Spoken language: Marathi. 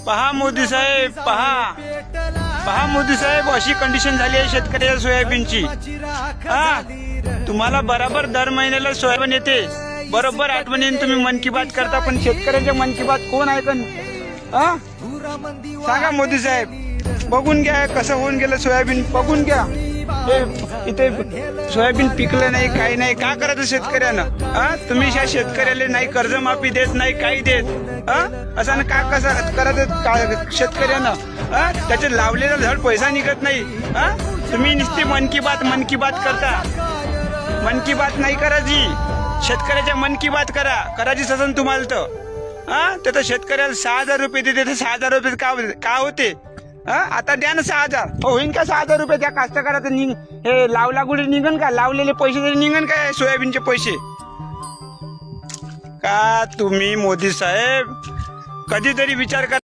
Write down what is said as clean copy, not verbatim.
पहा मोदी साहेब, पहा मोदी साहेब, अशी कंडिशन झाली आहे शेतकऱ्याच्या सोयाबीनची. तुम्हाला बरोबर दर महिन्याला सोयाबीन येते, बरोबर आठवणीने तुम्ही मन की बात करता, पण शेतकऱ्याच्या मन की बात कोण ऐकन? सांगा मोदी साहेब. बघून घ्या कसं होऊन गेलं सोयाबीन, बघून घ्या. इथे सोयाबीन पिकलं नाही, काही नाही. का करायचं शेतकऱ्यानं? तुम्ही ह्या शेतकऱ्याला नाही कर्जमाफी देत, नाही काही देत. असं का कसं करायचं शेतकऱ्यानं? त्याचे लावलेला धड पैसा निघत नाही. तुम्ही नुसती मन की बात करता. मन की बात नाही करायची, शेतकऱ्याच्या मन की बात करायची सजन तुम्हाला तर. तर शेतकऱ्याला 6,000 रुपये देते, 6,000 रुपये का होते? आता द्या ना 6,000. होईन का 6,000 रुपये? त्या कास्तकाराचं हे लावला गुढी निघन का? लावलेले पैसे तरी निघन काय सोयाबीनचे पैसे? का तुम्ही मोदी साहेब कधीतरी विचार करा.